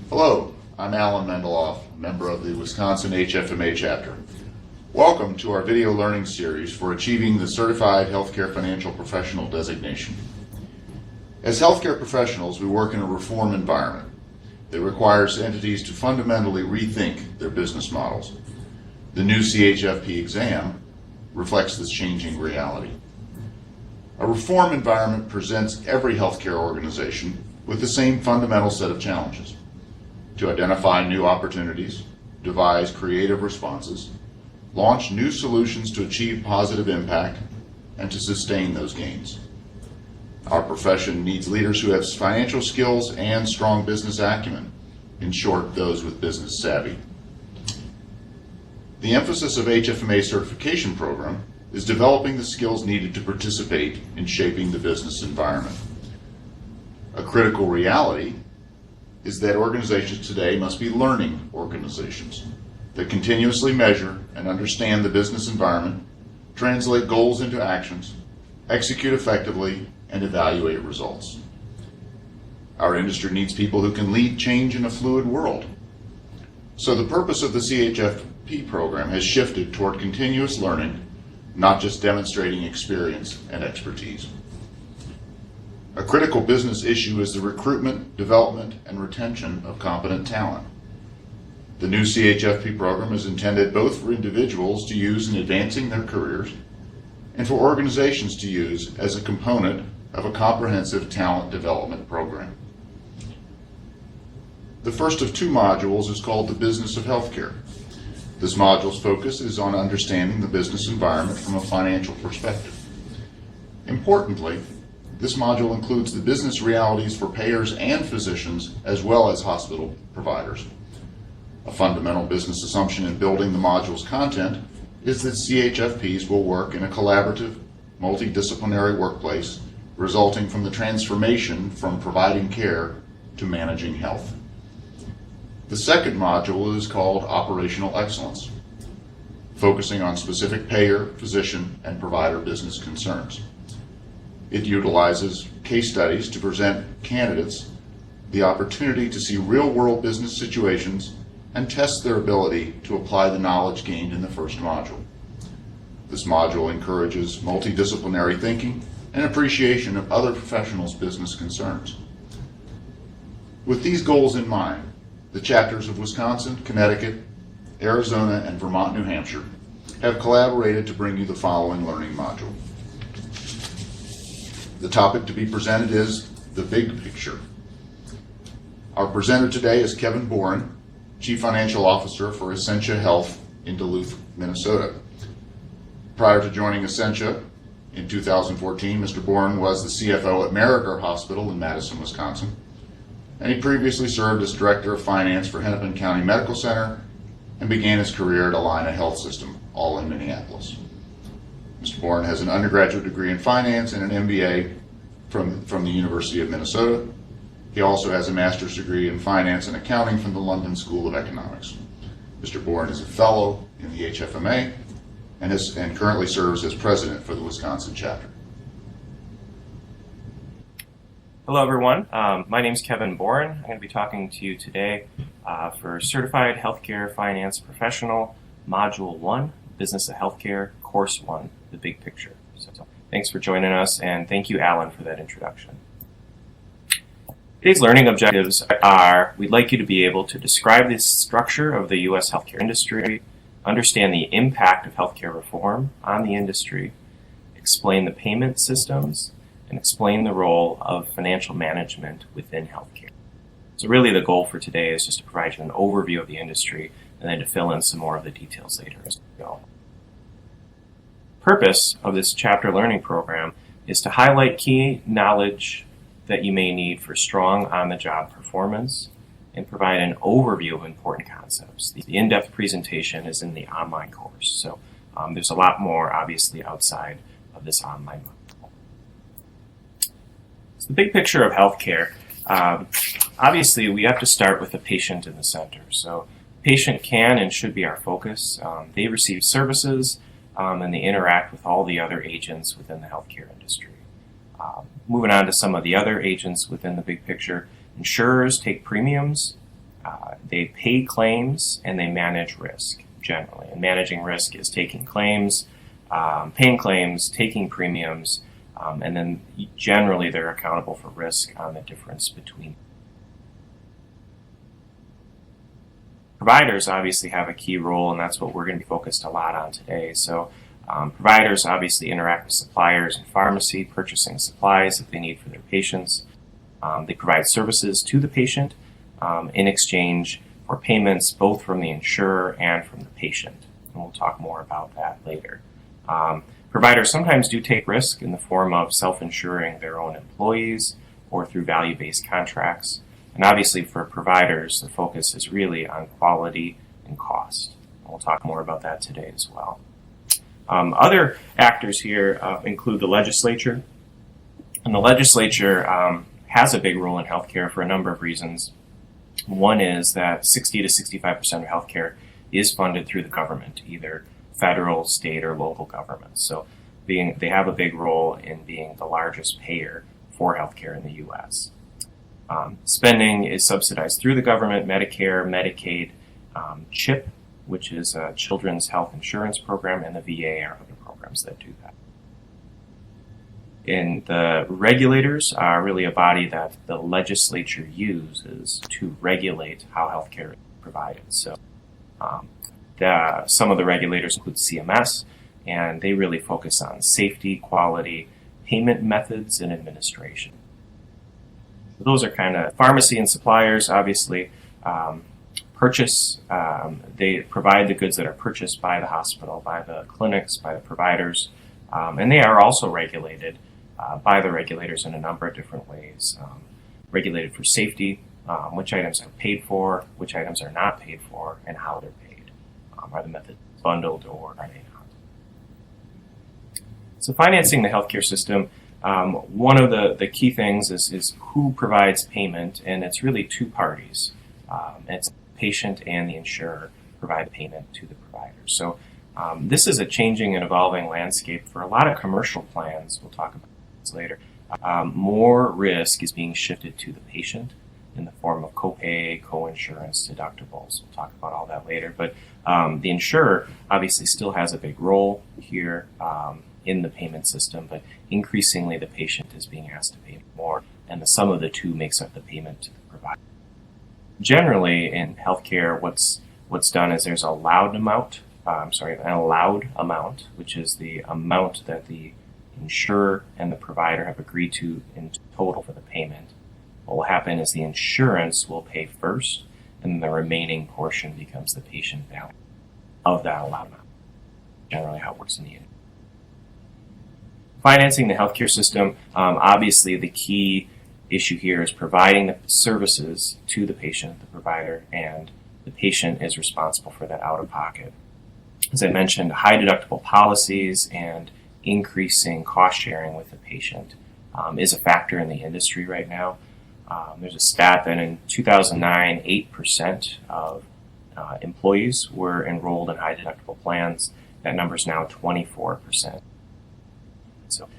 Hello, I'm Alan Mendeloff, member of the Wisconsin HFMA Chapter. Welcome to our video learning series for achieving the Certified Healthcare Financial Professional designation. As healthcare professionals, we work in a reform environment that requires entities to fundamentally rethink their business models. The new CHFP exam reflects this changing reality. A reform environment presents every healthcare organization with the same fundamental set of challenges: to identify new opportunities, devise creative responses, launch new solutions to achieve positive impact, and to sustain those gains. Our profession needs leaders who have financial skills and strong business acumen, in short, those with business savvy. The emphasis of HFMA certification program is developing the skills needed to participate in shaping the business environment. A critical reality is that organizations today must be learning organizations that continuously measure and understand the business environment, translate goals into actions, execute effectively, and evaluate results. Our industry needs people who can lead change in a fluid world. So the purpose of the CHFP program has shifted toward continuous learning, not just demonstrating experience and expertise. A critical business issue is the recruitment, development, and retention of competent talent. The new CHFP program is intended both for individuals to use in advancing their careers and for organizations to use as a component of a comprehensive talent development program. The first of two modules is called the Business of Healthcare. This module's focus is on understanding the business environment from a financial perspective. Importantly, this module includes the business realities for payers and physicians, as well as hospital providers. A fundamental business assumption in building the module's content is that CHFPs will work in a collaborative, multidisciplinary workplace, resulting from the transformation from providing care to managing health. The second module is called Operational Excellence, focusing on specific payer, physician, and provider business concerns. It utilizes case studies to present candidates the opportunity to see real-world business situations and test their ability to apply the knowledge gained in the first module. This module encourages multidisciplinary thinking and appreciation of other professionals' business concerns. With these goals in mind, the chapters of Wisconsin, Connecticut, Arizona, and Vermont, New Hampshire have collaborated to bring you the following learning module. The topic to be presented is the big picture. Our presenter today is Kevin Boren, Chief Financial Officer for Essentia Health in Duluth, Minnesota. Prior to joining Essentia in 2014, Mr. Boren was the CFO at Marigar Hospital in Madison, Wisconsin, and he previously served as Director of Finance for Hennepin County Medical Center and began his career at Affina Health System, all in Minneapolis. Mr. Boren has an undergraduate degree in finance and an MBA from the University of Minnesota. He also has a master's degree in finance and accounting from the London School of Economics. Mr. Boren is a fellow in the HFMA and currently serves as president for the Wisconsin chapter. Hello everyone, my name is Kevin Boren. I'm going to be talking to you today for Certified Healthcare Finance Professional, Module 1, Business of Healthcare, Course 1, The Big Picture. So thanks for joining us, and thank you, Alan, for that introduction. Today's learning objectives are: we'd like you to be able to describe the structure of the U.S. healthcare industry, understand the impact of healthcare reform on the industry, explain the payment systems, and explain the role of financial management within healthcare. So really the goal for today is just to provide you an overview of the industry and then to fill in some more of the details later as we go. Purpose of this chapter learning program is to highlight key knowledge that you may need for strong on-the-job performance and provide an overview of important concepts. The in-depth presentation is in the online course, so there's a lot more obviously outside of this online module. So the big picture of healthcare, obviously we have to start with the patient in the center. So patient can and should be our focus. They receive services and they interact with all the other agents within the healthcare industry. Moving on to some of the other agents within the big picture, insurers take premiums, They pay claims and they manage risk generally. And managing risk is taking claims, paying claims, taking premiums, and then generally they're accountable for risk on the difference between. Providers obviously have a key role, and that's what we're going to be focused a lot on today. So providers obviously interact with suppliers and pharmacy, purchasing supplies that they need for their patients. They provide services to the patient in exchange for payments both from the insurer and from the patient. And we'll talk more about that later. Providers sometimes do take risk in the form of self-insuring their own employees or through value-based contracts. And obviously for providers, the focus is really on quality and cost. And we'll talk more about that today as well. Other actors here include the legislature. And the legislature has a big role in healthcare for a number of reasons. One is that 60 to 65% of healthcare is funded through the government, either federal, state, or local governments. So they have a big role in being the largest payer for healthcare in the U.S. Spending is subsidized through the government, Medicare, Medicaid, CHIP, which is a Children's Health Insurance Program, and the VA are other programs that do that. And the regulators are really a body that the legislature uses to regulate how healthcare is provided. So some of the regulators include CMS, and they really focus on safety, quality, payment methods, and administration. Those are kind of pharmacy and suppliers, obviously. Purchase, they provide the goods that are purchased by the hospital, by the clinics, by the providers, and they are also regulated by the regulators in a number of different ways. Regulated for safety, which items are paid for, which items are not paid for, and how they're paid. Are the methods bundled or are they not? So financing the healthcare system, one of the key things is who provides payment, and it's really two parties. It's the patient and the insurer provide payment to the provider. So this is a changing and evolving landscape for a lot of commercial plans. We'll talk about this later. More risk is being shifted to the patient in the form of copay, co-insurance, deductibles. We'll talk about all that later. But the insurer obviously still has a big role here in the payment system, but increasingly the patient is being asked to pay more, and the sum of the two makes up the payment to the provider. Generally, in healthcare, what's done is there's an allowed amount, which is the amount that the insurer and the provider have agreed to in total for the payment. What will happen is the insurance will pay first, and then the remaining portion becomes the patient value of that allowed amount. Generally how it works in the industry. Financing the healthcare system, obviously the key issue here is providing the services to the patient, the provider, and the patient is responsible for that out-of-pocket. As I mentioned, high deductible policies and increasing cost sharing with the patient is a factor in the industry right now. There's a stat that in 2009, 8% of employees were enrolled in high deductible plans. That number is now 24%. So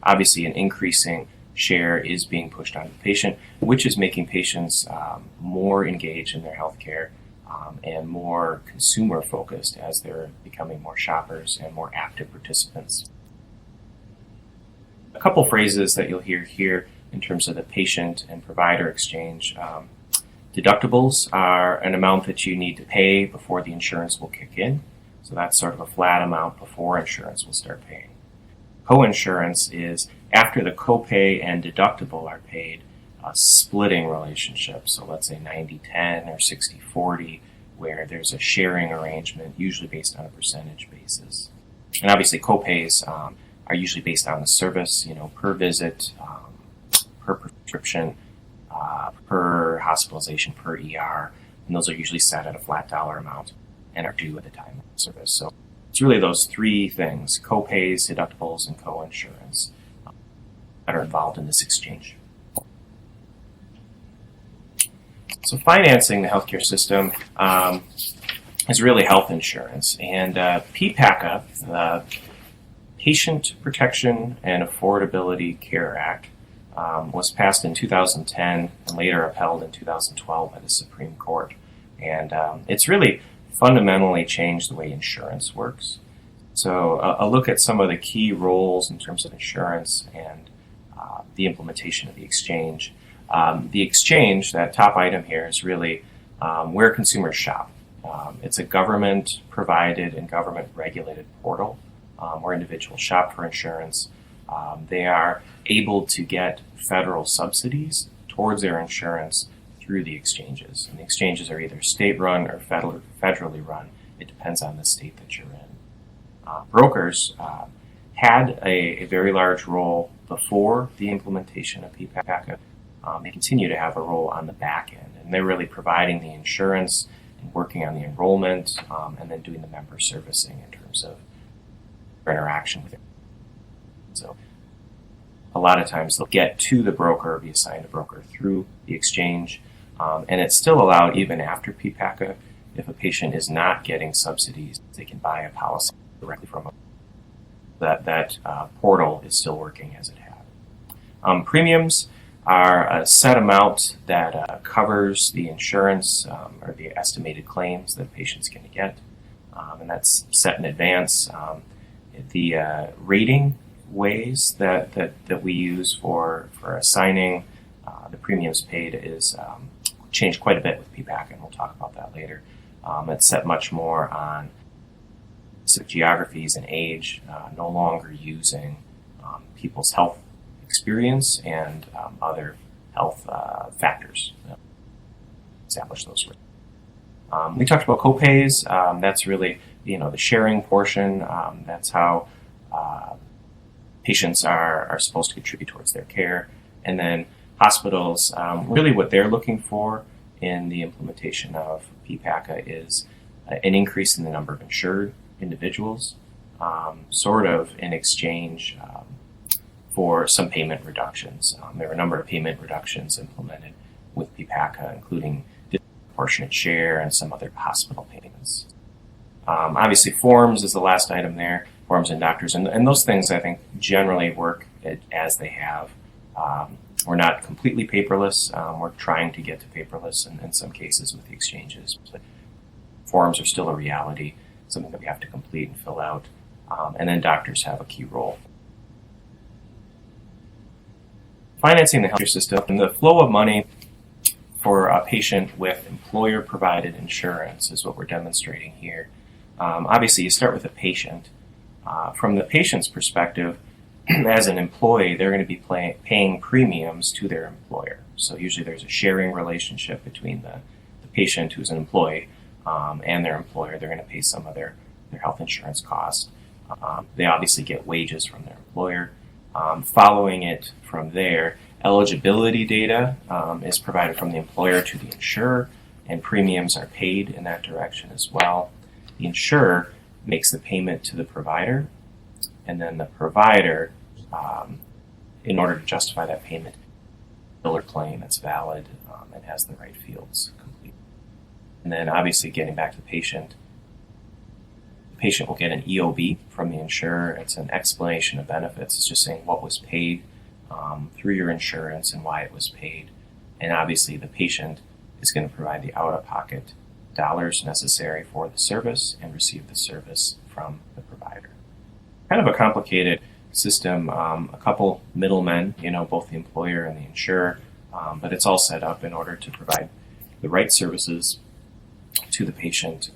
obviously an increasing share is being pushed on the patient, which is making patients more engaged in their healthcare and more consumer focused as they're becoming more shoppers and more active participants. A couple phrases that you'll hear here in terms of the patient and provider exchange. Deductibles are an amount that you need to pay before the insurance will kick in. So that's sort of a flat amount before insurance will start paying. Co-insurance is after the copay and deductible are paid, a splitting relationship. So let's say 90-10 or 60-40, where there's a sharing arrangement, usually based on a percentage basis. And obviously copays are usually based on the service, per visit, per prescription, per hospitalization, per ER, and those are usually set at a flat dollar amount and are due at the time of the service. So it's really those three things, copays, deductibles, and co-insurance that are involved in this exchange. So financing the healthcare system is really health insurance, and PPACA, the Patient Protection and Affordability Care Act, was passed in 2010 and later upheld in 2012 by the Supreme Court. And it's really fundamentally changed the way insurance works. So a look at some of the key roles in terms of insurance and the implementation of the exchange. The exchange, that top item here, is really where consumers shop. It's a government-provided and government-regulated portal where individuals shop for insurance. They are able to get federal subsidies towards their insurance through the exchanges. And the exchanges are either state-run or federally run. It depends on the state that you're in. Brokers had a very large role before the implementation of PPACA. They continue to have a role on the back end, and they're really providing the insurance and working on the enrollment, and then doing the member servicing in terms of interaction with it. So a lot of times they'll get to the broker or be assigned a broker through the exchange, and it's still allowed even after PPACA. If a patient is not getting subsidies, they can buy a policy directly from them. That portal is still working as it had. Premiums are a set amount that covers the insurance or the estimated claims that patients can get, and that's set in advance. The rating ways that we use for assigning the premiums paid is changed quite a bit with PPACA, and we'll talk about that later. It's set much more on geographies and age, no longer using people's health experience and other health factors. Establish those. We talked about copays. That's really the sharing portion. That's how patients are supposed to contribute towards their care. And then hospitals, really what they're looking for in the implementation of PPACA is an increase in the number of insured individuals, sort of in exchange for some payment reductions. There are a number of payment reductions implemented with PPACA, including disproportionate share and some other hospital payments. Obviously, forms is the last item there, forms and doctors, and those things I think generally work as they have. We're not completely paperless. We're trying to get to paperless in some cases with the exchanges, but forms are still a reality, something that we have to complete and fill out. And then doctors have a key role. Financing the healthcare system and the flow of money for a patient with employer-provided insurance is what we're demonstrating here. Obviously, you start with a patient. From the patient's perspective, as an employee, they're going to be paying premiums to their employer. So usually there's a sharing relationship between the patient, who's an employee, and their employer. They're going to pay some of their health insurance costs. They obviously get wages from their employer. Following it from there, eligibility data is provided from the employer to the insurer, and premiums are paid in that direction as well. The insurer makes the payment to the provider, and then the provider, in order to justify that payment, bill or claim that's valid and has the right fields complete. And then obviously getting back to the patient will get an EOB from the insurer. It's an explanation of benefits. It's just saying what was paid through your insurance and why it was paid. And obviously the patient is going to provide the out-of-pocket dollars necessary for the service and receive the service from the provider. Kind of a complicated system, a couple middlemen, both the employer and the insurer, but it's all set up in order to provide the right services to the patient,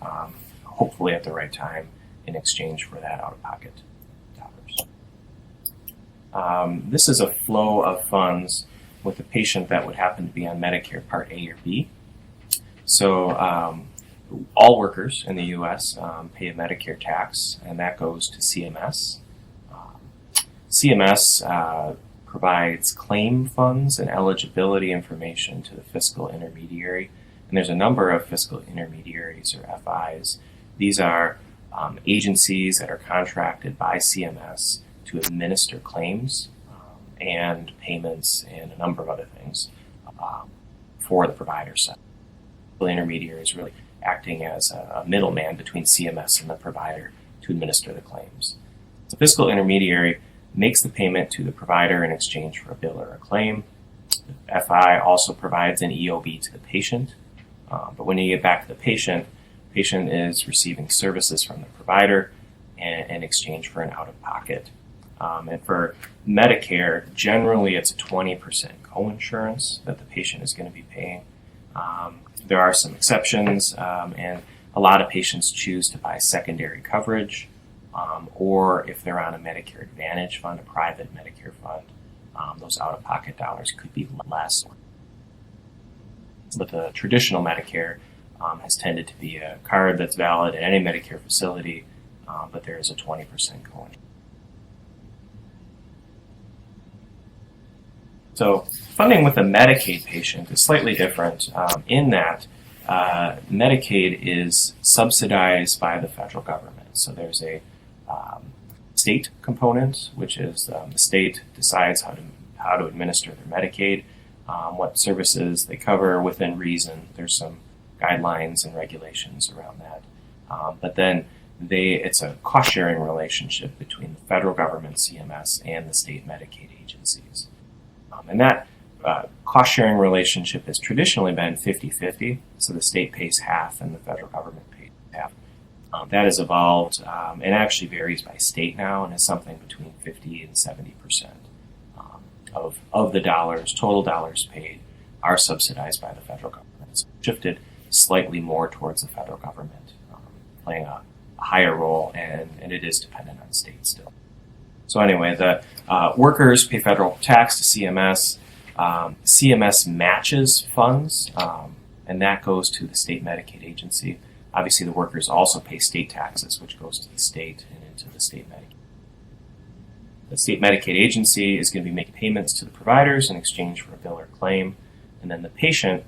hopefully at the right time, in exchange for that out-of-pocket dollars. This is a flow of funds with a patient that would happen to be on Medicare Part A or B. So all workers in the U.S. Pay a Medicare tax, and that goes to CMS. CMS provides claim funds and eligibility information to the fiscal intermediary. And there's a number of fiscal intermediaries, or FIs. These are agencies that are contracted by CMS to administer claims and payments and a number of other things for the provider side. The intermediary is really acting as a middleman between CMS and the provider to administer the claims. The fiscal intermediary makes the payment to the provider in exchange for a bill or a claim. The FI also provides an EOB to the patient, but when you get back to the patient is receiving services from the provider in exchange for an out-of-pocket. And for Medicare, generally it's a 20% coinsurance that the patient is going to be paying. There are some exceptions, and a lot of patients choose to buy secondary coverage, or if they're on a Medicare Advantage fund, a private Medicare fund, those out-of-pocket dollars could be less. But the traditional Medicare has tended to be a card that's valid at any Medicare facility, but there is a 20% coinsurance. So funding with a Medicaid patient is slightly different in that Medicaid is subsidized by the federal government. So there's a state component, which is the state decides how to administer their Medicaid, what services they cover within reason. There's some guidelines and regulations around that. But then it's a cost-sharing relationship between the federal government, CMS, and the state Medicaid agencies. And that cost-sharing relationship has traditionally been 50-50, so the state pays half and the federal government pays half. That has evolved and actually varies by state now, and is something between 50 and 70% of the total dollars paid are subsidized by the federal government. It's shifted slightly more towards the federal government, playing a higher role, and it is dependent on states still. So anyway, the workers pay federal tax to CMS. CMS matches funds, and that goes to the state Medicaid agency. Obviously, the workers also pay state taxes, which goes to the state and into the state Medicaid. The state Medicaid agency is going to be making payments to the providers in exchange for a bill or claim, and then the patient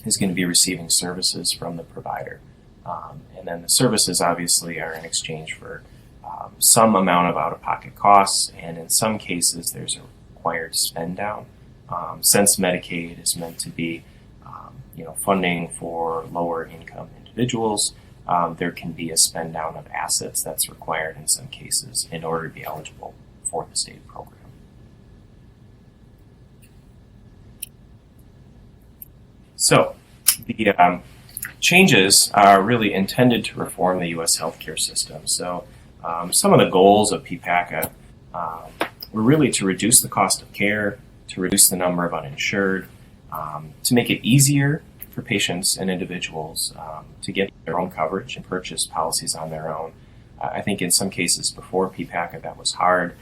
is going to be receiving services from the provider. And then the services obviously are in exchange for some amount of out-of-pocket costs, and in some cases there's a required spend down. Since Medicaid is meant to be funding for lower income individuals, there can be a spend down of assets that's required in some cases in order to be eligible for the state program. So the changes are really intended to reform the U.S. healthcare system. So some of the goals of PPACA were really to reduce the cost of care, to reduce the number of uninsured, to make it easier for patients and individuals to get their own coverage and purchase policies on their own. I think in some cases before PPACA that was hard.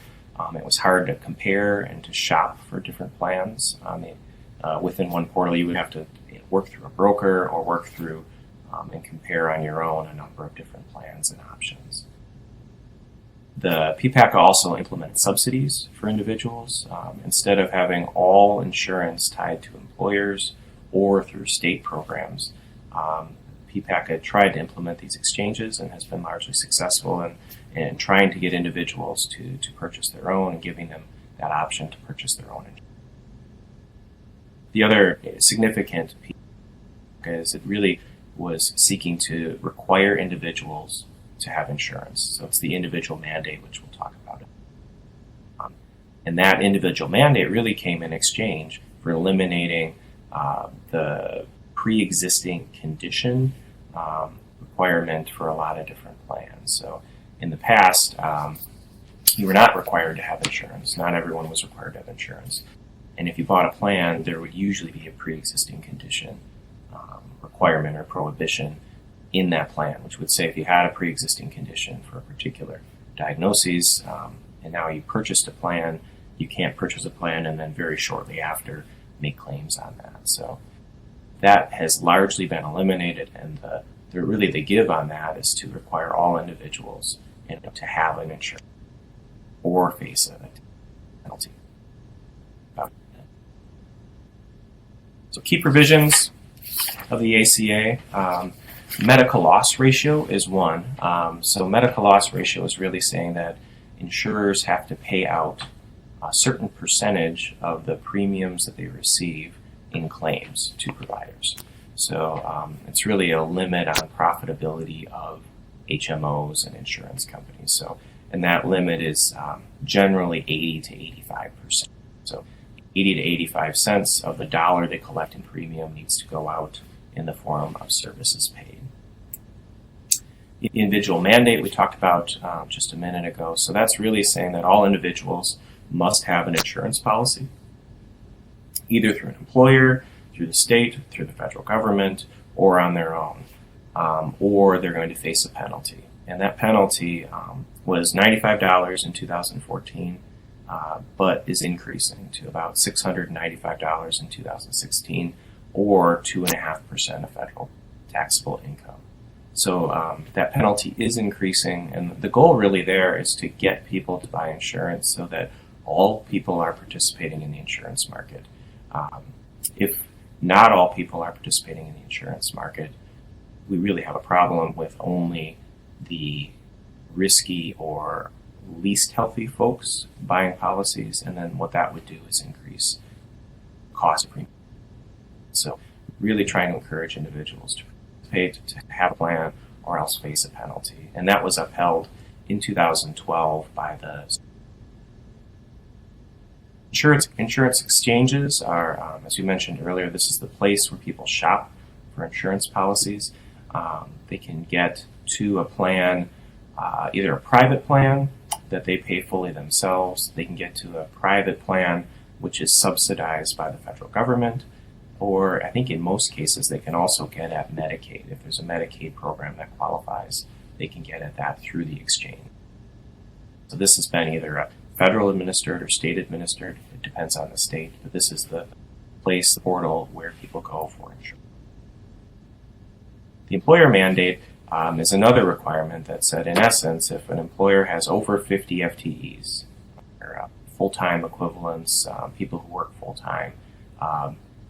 It was hard to compare and to shop for different plans. Within one portal you would have to work through a broker or work through and compare on your own a number of different plans and options. The PPACA also implemented subsidies for individuals. Instead of having all insurance tied to employers or through state programs, PPACA tried to implement these exchanges and has been largely successful in trying to get individuals to purchase their own and giving them that option to purchase their own insurance. The other significant piece is it really was seeking to require individuals to have insurance. So it's the individual mandate, which we'll talk about. And that individual mandate really came in exchange for eliminating the pre-existing condition requirement for a lot of different plans. So in the past, you were not required to have insurance. Not everyone was required to have insurance. And if you bought a plan, there would usually be a pre-existing condition requirement or prohibition in that plan, which would say if you had a pre-existing condition for a particular diagnosis, and now you purchased a plan, you can't purchase a plan and then very shortly after make claims on that. So that has largely been eliminated, and the give on that is to require all individuals to have an insurance or face a penalty. So key provisions of the ACA, medical loss ratio is one. So medical loss ratio is really saying that insurers have to pay out a certain percentage of the premiums that they receive in claims to providers. So it's really a limit on profitability of HMOs and insurance companies. So and that limit is generally 80 to 85%. So 80 to 85 cents of the dollar they collect in premium needs to go out in the form of services paid. The individual mandate we talked about just a minute ago. So that's really saying that all individuals must have an insurance policy, either through an employer, through the state, through the federal government, or on their own, or they're going to face a penalty. And that penalty was $95 in 2014, but is increasing to about $695 in 2016, or 2.5% of federal taxable income. So that penalty is increasing, and the goal really there is to get people to buy insurance so that all people are participating in the insurance market. If not all people are participating in the insurance market, we really have a problem with only the risky or least healthy folks buying policies, and then what that would do is increase cost of premium. So really trying to encourage individuals to participate, to have a plan, or else face a penalty. And that was upheld in 2012 by the Insurance exchanges are, as we mentioned earlier, this is the place where people shop for insurance policies. They can get to a plan, either a private plan that they pay fully themselves. They can get to a private plan which is subsidized by the federal government, or I think in most cases they can also get at Medicaid. If there's a Medicaid program that qualifies, they can get at that through the exchange. So this has been either a federal administered or state administered. It depends on the state, but this is the place, the portal where people go for insurance. The employer mandate is another requirement that said, in essence, if an employer has over 50 FTEs, or full-time equivalents, people who work full-time,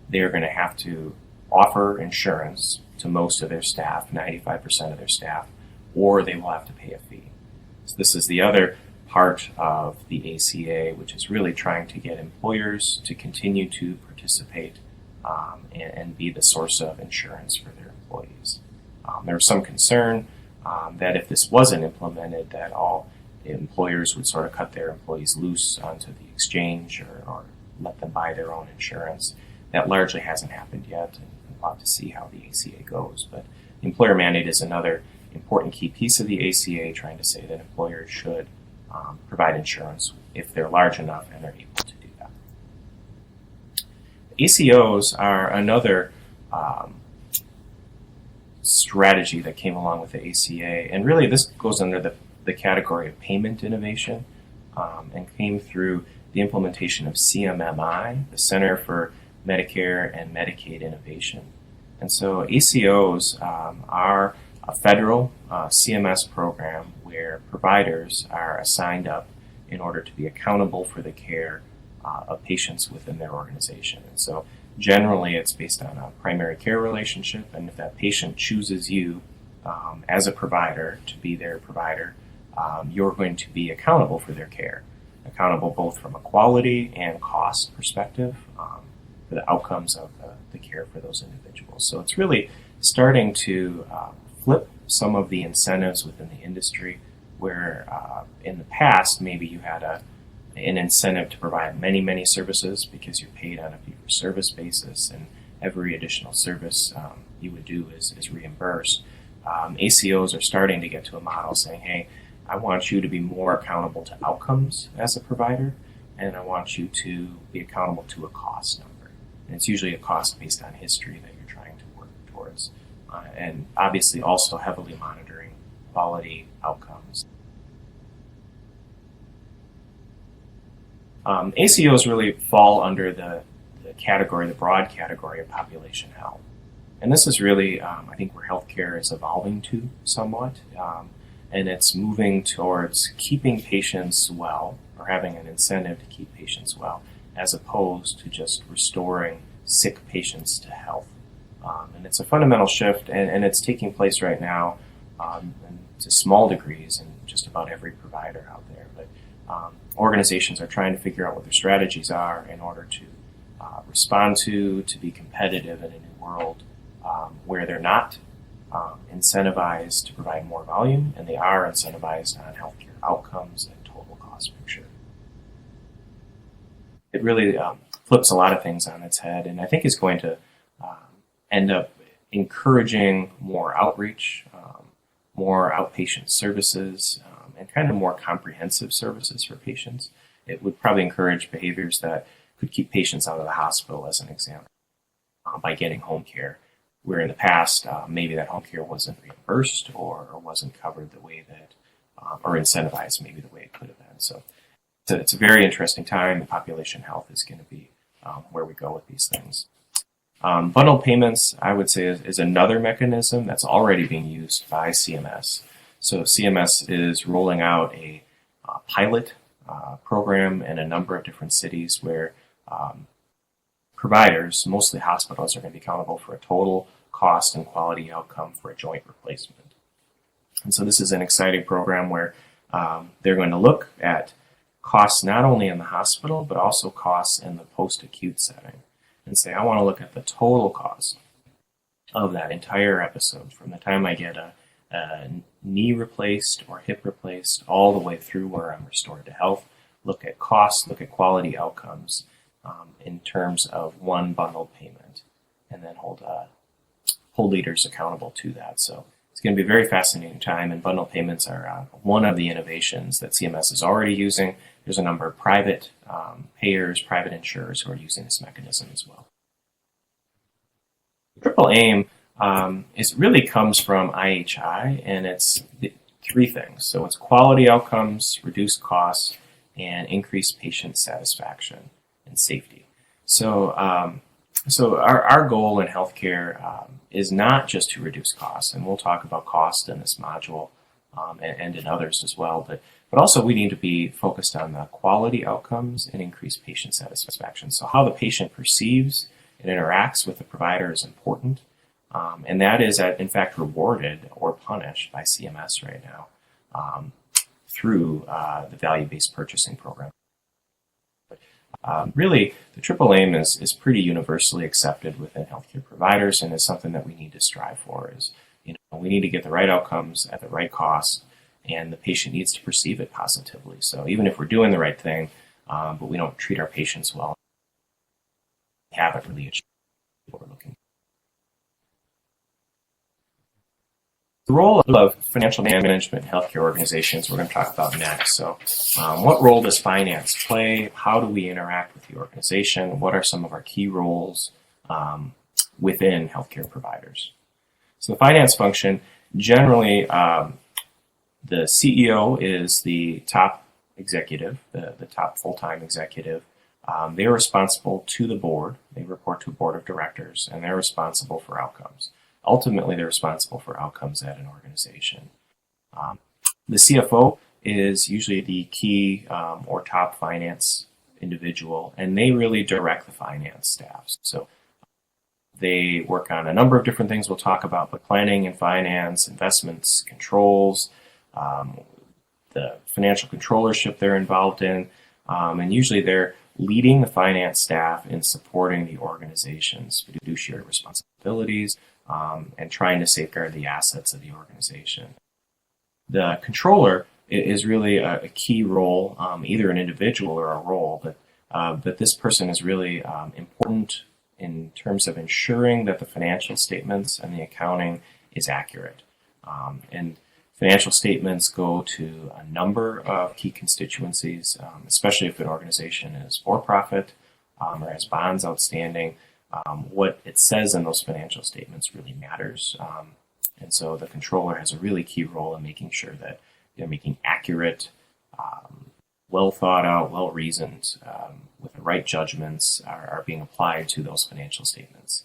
they're going to have to offer insurance to most of their staff, 95% of their staff, or they will have to pay a fee. So this is the other part of the ACA, which is really trying to get employers to continue to participate and be the source of insurance for their employees. There was some concern that if this wasn't implemented, that all employers would sort of cut their employees loose onto the exchange or let them buy their own insurance. That largely hasn't happened yet, and we'll have to see how the ACA goes. But the employer mandate is another important key piece of the ACA, trying to say that employers should provide insurance if they're large enough and they're able to do that. ACOs are another strategy that came along with the ACA, and really this goes under the category of payment innovation, and came through the implementation of CMMI, the Center for Medicare and Medicaid Innovation. And so ACOs are a federal CMS program where providers are assigned up in order to be accountable for the care of patients within their organization. And so generally it's based on a primary care relationship, and if that patient chooses you as a provider to be their provider, you're going to be accountable for their care, accountable both from a quality and cost perspective for the outcomes of the care for those individuals. So it's really starting to flip some of the incentives within the industry, where in the past maybe you had an incentive to provide many services because you're paid on a fee-for-service basis, and every additional service you would do is reimbursed. ACOs are starting to get to a model saying, hey, I want you to be more accountable to outcomes as a provider, and I want you to be accountable to a cost number. And it's usually a cost based on history that you're trying to work towards. And obviously also heavily monitoring quality outcomes. ACOs really fall under the broad category of population health. And this is really, I think, where healthcare is evolving to somewhat. And it's moving towards keeping patients well, or having an incentive to keep patients well, as opposed to just restoring sick patients to health. And it's a fundamental shift, and it's taking place right now to small degrees in just about every provider out there. But organizations are trying to figure out what their strategies are in order to respond to be competitive in a new world where they're not incentivized to provide more volume, and they are incentivized on healthcare outcomes and total cost picture. It really flips a lot of things on its head, and I think is going to end up encouraging more outreach, more outpatient services, and kind of more comprehensive services for patients. It would probably encourage behaviors that could keep patients out of the hospital, as an example, by getting home care, where in the past maybe that home care wasn't reimbursed or wasn't covered the way that, or incentivized maybe the way it could have been. So it's a very interesting time. The population health is going to be where we go with these things. Bundled payments, I would say, is another mechanism that's already being used by CMS. So CMS is rolling out a pilot program in a number of different cities where providers, mostly hospitals, are going to be accountable for a total cost and quality outcome for a joint replacement. And so this is an exciting program where they're going to look at costs not only in the hospital, but also costs in the post-acute setting, and say, I want to look at the total cost of that entire episode, from the time I get a knee replaced or hip replaced all the way through where I'm restored to health. Look at costs, look at quality outcomes in terms of one bundled payment, and then hold leaders accountable to that. So it's going to be a very fascinating time, and bundled payments are one of the innovations that CMS is already using. There's a number of private payers, private insurers who are using this mechanism as well. Triple aim really comes from IHI, and it's three things. So it's quality outcomes, reduced costs, and increased patient satisfaction and safety. So our goal in healthcare is not just to reduce costs, and we'll talk about cost in this module and in others as well, but also we need to be focused on the quality outcomes and increased patient satisfaction. So how the patient perceives and interacts with the provider is important, and that is in fact rewarded or punished by CMS right now through the value-based purchasing program. Really, the triple aim is pretty universally accepted within healthcare providers, and is something that we need to strive for. We need to get the right outcomes at the right cost, and the patient needs to perceive it positively. So even if we're doing the right thing, but we don't treat our patients well, we haven't really achieved what we're looking for. The role of financial management in healthcare organizations we're going to talk about next. So what role does finance play? How do we interact with the organization? What are some of our key roles within healthcare providers? So the finance function, generally the CEO is the top executive, the top full-time executive. They're responsible to the board. They report to a board of directors, and they're responsible for outcomes. Ultimately, they're responsible for outcomes at an organization. The CFO is usually the key or top finance individual, and they really direct the finance staff. So they work on a number of different things we'll talk about, but planning and finance, investments, controls, the financial controllership they're involved in, and usually they're leading the finance staff in supporting the organization's fiduciary responsibilities and trying to safeguard the assets of the organization. The controller is really a key role, either an individual or a role, but this person is really important in terms of ensuring that the financial statements and the accounting is accurate. And financial statements go to a number of key constituencies, especially if an organization is for-profit or has bonds outstanding. What it says in those financial statements really matters. And so the controller has a really key role in making sure that they're making accurate, well thought out, well reasoned, with the right judgments are being applied to those financial statements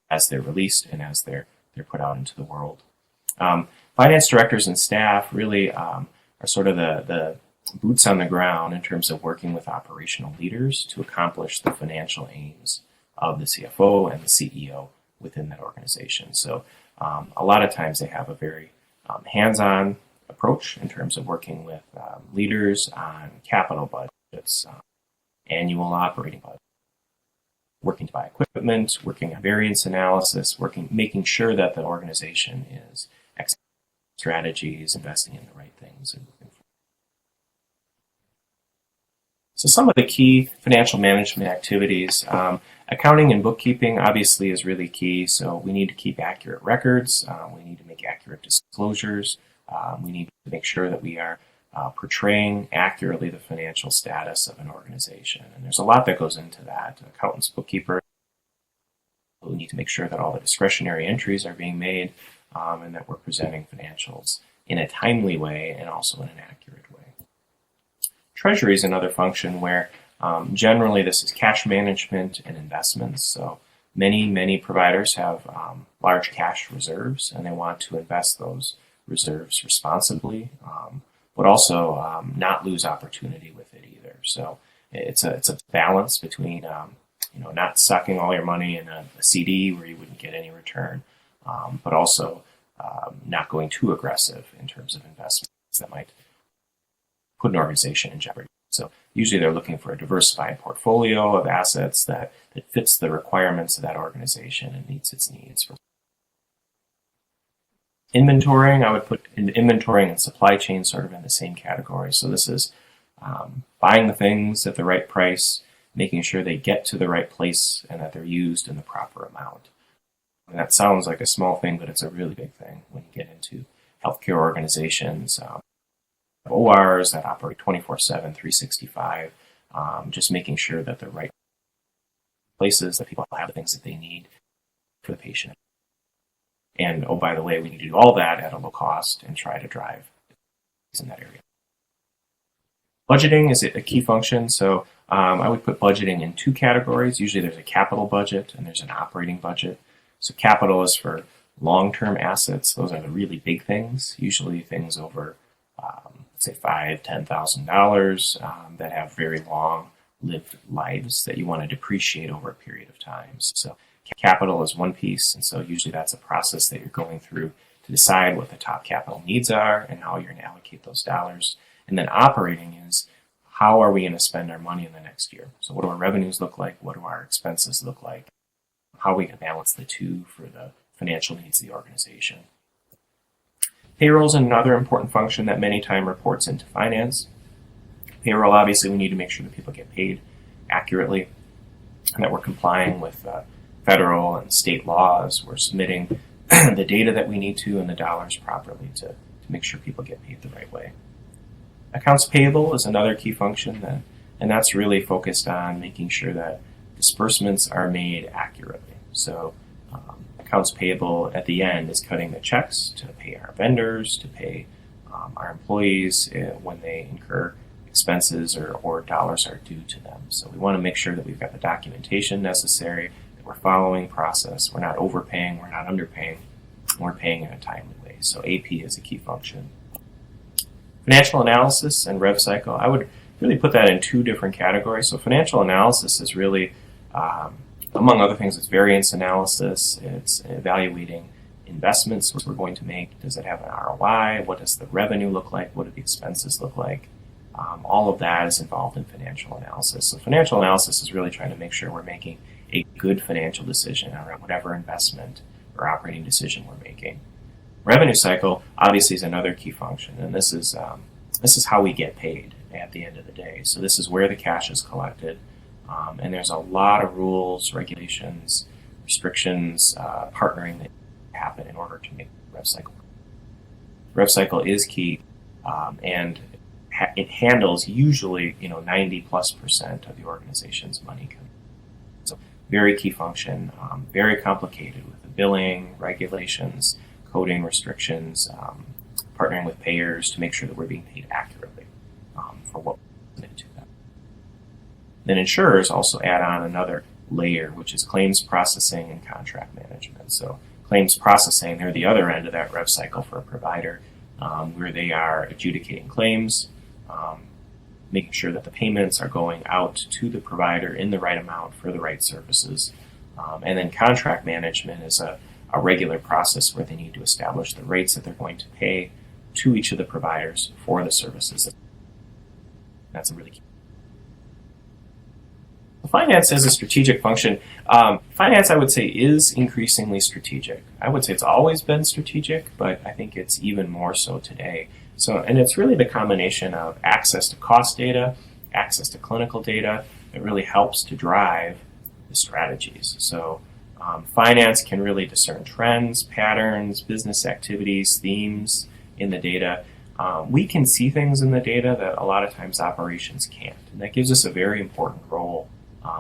as they're released and as they're put out into the world. Finance directors and staff really are sort of the boots on the ground in terms of working with operational leaders to accomplish the financial aims of the CFO and the CEO within that organization. So a lot of times they have a very hands-on approach in terms of working with leaders on capital budgets, annual operating budget, working to buy equipment, working on variance analysis, making sure that the organization is executing strategies, investing in the right things, and moving forward. So some of the key financial management activities, accounting and bookkeeping obviously is really key. So we need to keep accurate records. We need to make accurate disclosures. We need to make sure that we are portraying accurately the financial status of an organization. And there's a lot that goes into that. Accountants, bookkeepers, we need to make sure that all the discretionary entries are being made and that we're presenting financials in a timely way and also in an accurate way. Treasury is another function where generally this is cash management and investments. So many providers have large cash reserves and they want to invest those reserves responsibly, but also not lose opportunity with it either. So it's a balance between not sucking all your money in a CD where you wouldn't get any return, but also not going too aggressive in terms of investments that might put an organization in jeopardy. So usually they're looking for a diversified portfolio of assets that fits the requirements of that organization and meets its needs. Inventorying, I would put inventorying and supply chain sort of in the same category. So this is buying the things at the right price, making sure they get to the right place and that they're used in the proper amount. And that sounds like a small thing, but it's a really big thing when you get into healthcare organizations, ORs that operate 24/7, 365, just making sure that the right places, that people have the things that they need for the patient. And oh, by the way, we need to do all that at a low cost and try to drive in that area. Budgeting is a key function. So I would put budgeting in two categories. Usually there's a capital budget and there's an operating budget. So capital is for long-term assets. Those are the really big things, usually things over, say, $5,000, $10,000 that have very long-lived lives that you want to depreciate over a period of time. So capital is one piece, and so usually that's a process that you're going through to decide what the top capital needs are and how you're going to allocate those dollars. And then operating is how are we going to spend our money in the next year? So what do our revenues look like? What do our expenses look like? How are we going to balance the two for the financial needs of the organization? Payroll is another important function that many times reports into finance. Payroll, obviously, we need to make sure that people get paid accurately and that we're complying with federal and state laws. We're submitting the data that we need to and the dollars properly to make sure people get paid the right way. Accounts payable is another key function, and that's really focused on making sure that disbursements are made accurately. So accounts payable at the end is cutting the checks to pay our vendors, to pay our employees when they incur expenses or dollars are due to them. So we want to make sure that we've got the documentation necessary, that we're following process, we're not overpaying, we're not underpaying, we're paying in a timely way. So AP is a key function. Financial analysis and rev cycle, I would really put that in two different categories. So financial analysis is really, among other things, it's variance analysis. It's evaluating investments we're going to make. Does it have an ROI? What does the revenue look like? What do the expenses look like? All of that is involved in financial analysis. So financial analysis is really trying to make sure we're making a good financial decision around whatever investment or operating decision we're making. Revenue cycle obviously is another key function, and this is how we get paid at the end of the day. So this is where the cash is collected, and there's a lot of rules, regulations, restrictions, partnering that happen in order to make rev cycle. Rev cycle is key, and it handles usually 90+% of the organization's money. So very key function, very complicated with the billing, regulations, coding restrictions, partnering with payers to make sure that we're being paid accurately for what we're submitted to them. Then insurers also add on another layer, which is claims processing and contract management. So claims processing, they're the other end of that rev cycle for a provider, where they are adjudicating claims, making sure that the payments are going out to the provider in the right amount for the right services. And then contract management is a regular process where they need to establish the rates that they're going to pay to each of the providers for the services. That's a really key. Finance is a strategic function. Finance, I would say, is increasingly strategic. I would say it's always been strategic, but I think it's even more so today. And it's really the combination of access to cost data access to clinical data that really helps to drive the strategies. So finance can really discern trends, patterns, business activities, themes in the data. We can see things in the data that a lot of times operations can't. And that gives us a very important role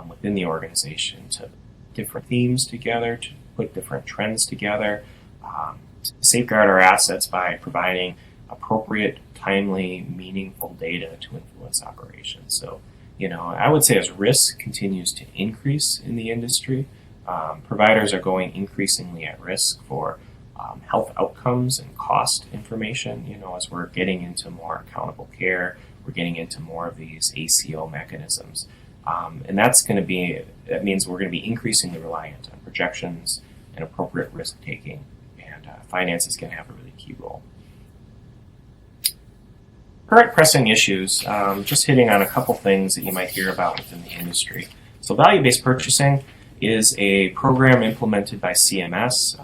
within the organization to put different themes together, to put different trends together, to safeguard our assets by providing appropriate, timely, meaningful data to influence operations. So, I would say as risk continues to increase in the industry, providers are going increasingly at risk for health outcomes and cost information. As we're getting into more accountable care, we're getting into more of these ACO mechanisms. And that means we're going to be increasingly reliant on projections and appropriate risk taking. And finance is going to have a really key role. Current pressing issues, just hitting on a couple things that you might hear about within the industry. So value-based purchasing is a program implemented by CMS,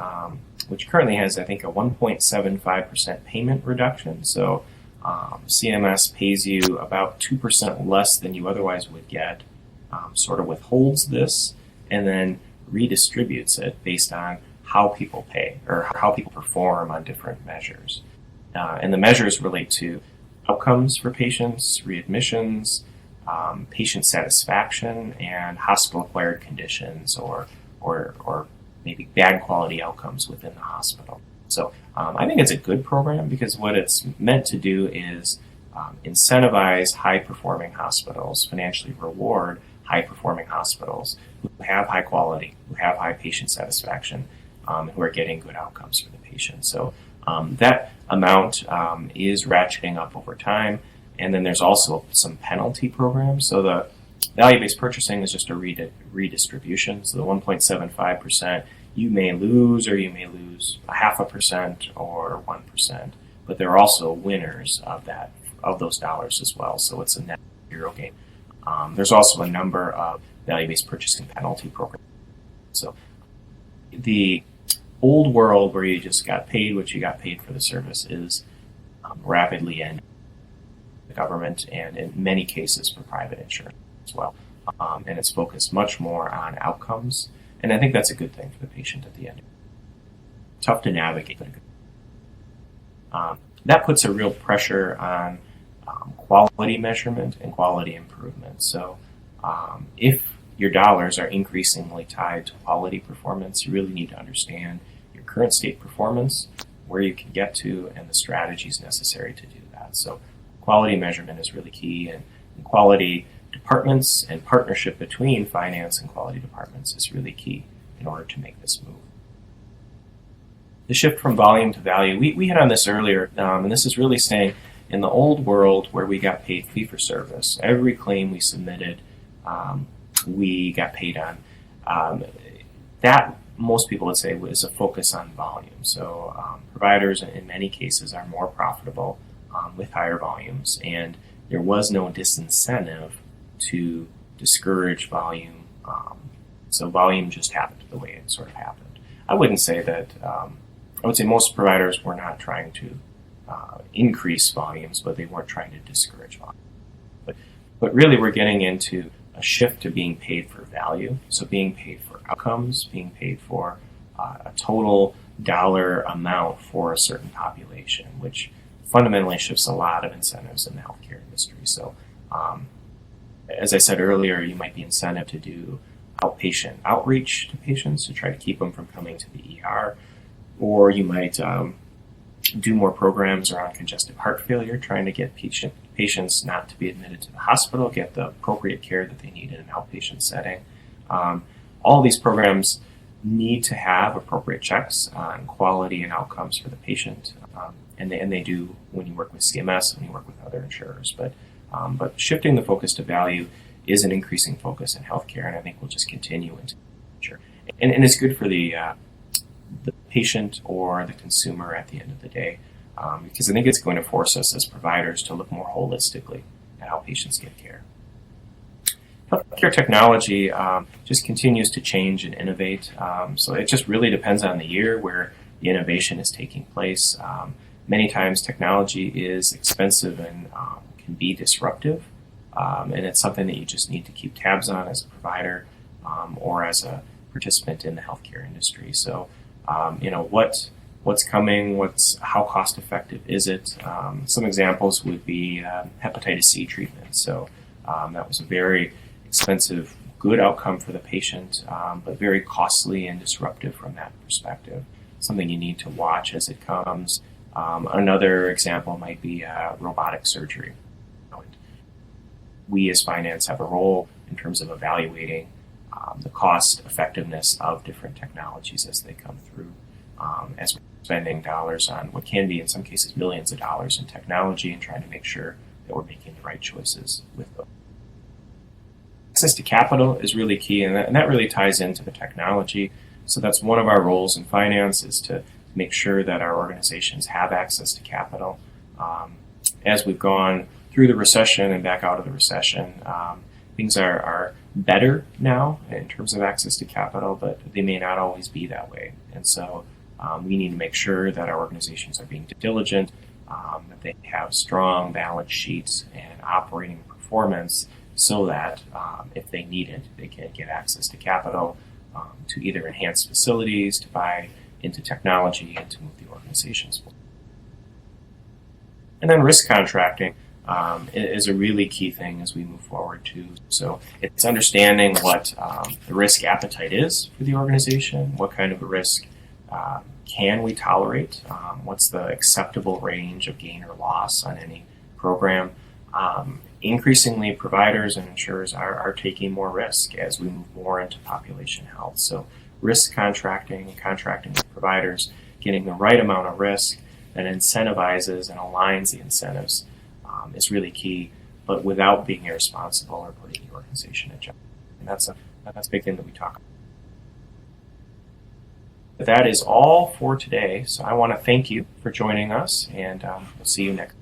which currently has, I think, a 1.75% payment reduction. So CMS pays you about 2% less than you otherwise would get, sort of withholds this, and then redistributes it based on how people pay or how people perform on different measures. And the measures relate to outcomes for patients, readmissions, patient satisfaction, and hospital-acquired conditions or maybe bad quality outcomes within the hospital. So I think it's a good program because what it's meant to do is incentivize high-performing hospitals, financially reward high-performing hospitals who have high quality, who have high patient satisfaction, who are getting good outcomes for the patient. So that amount is ratcheting up over time. And then there's also some penalty programs. So the value-based purchasing is just a redistribution. So the 1.75%, you may lose, or you may lose 0.5% or 1%. But there are also winners of those dollars as well. So it's a net zero gain. There's also a number of value-based purchasing penalty programs. So the old world where you just got paid what you got paid for the service is rapidly ending the government and in many cases for private insurance as well. And it's focused much more on outcomes. And I think that's a good thing for the patient at the end. Tough to navigate, but good. That puts a real pressure on quality measurement and quality improvement. So if your dollars are increasingly tied to quality performance, you really need to understand your current state performance, where you can get to, and the strategies necessary to do that. So quality measurement is really key, and quality departments and partnership between finance and quality departments is really key in order to make this move. The shift from volume to value, we hit on this earlier, and this is really saying in the old world where we got paid fee-for-service, every claim we submitted, we got paid on. That, most people would say, was a focus on volume. So providers, in many cases, are more profitable with higher volumes, and there was no disincentive to discourage volume. So volume just happened the way it sort of happened. I wouldn't say that, I would say most providers were not trying to increase volumes, but they weren't trying to discourage volume. But really we're getting into a shift to being paid for value. So being paid for outcomes, being paid for a total dollar amount for a certain population, which fundamentally shifts a lot of incentives in the healthcare industry. So as I said earlier, you might be incented to do outpatient outreach to patients to try to keep them from coming to the ER, or you might do more programs around congestive heart failure, trying to get patients not to be admitted to the hospital, get the appropriate care that they need in an outpatient setting. All these programs need to have appropriate checks on quality and outcomes for the patient, and they do when you work with CMS and you work with other insurers. But shifting the focus to value is an increasing focus in healthcare, and I think will just continue into the future. And it's good for the patient or the consumer at the end of the day, because I think it's going to force us as providers to look more holistically at how patients get care. Healthcare technology just continues to change and innovate, so it just really depends on the year where the innovation is taking place. Many times technology is expensive and can be disruptive, and it's something that you just need to keep tabs on as a provider or as a participant in the healthcare industry. So, what's coming? How cost effective is it? Some examples would be hepatitis C treatment. So that was a very expensive, good outcome for the patient, but very costly and disruptive from that perspective. Something you need to watch as it comes. Another example might be robotic surgery. We as finance have a role in terms of evaluating the cost effectiveness of different technologies as they come through, as we're spending dollars on what can be in some cases millions of dollars in technology, and trying to make sure that we're making the right choices with those. Access to capital is really key, and that really ties into the technology. So that's one of our roles in finance, is to make sure that our organizations have access to capital. As we've gone through the recession and back out of the recession, things are better now in terms of access to capital, but they may not always be that way. And so we need to make sure that our organizations are being diligent, that they have strong balance sheets and operating performance, so that if they need it, they can get access to capital to either enhance facilities, to buy into technology, and to move the organizations forward. And then risk contracting is a really key thing as we move forward too. So it's understanding what the risk appetite is for the organization, what kind of a risk can we tolerate, what's the acceptable range of gain or loss on any program. Increasingly, providers and insurers are taking more risk as we move more into population health. So risk contracting with providers, getting the right amount of risk that incentivizes and aligns the incentives is really key, but without being irresponsible or putting the organization at jeopardy. And that's a big thing that we talk about. But that is all for today. So I want to thank you for joining us, and we'll see you next.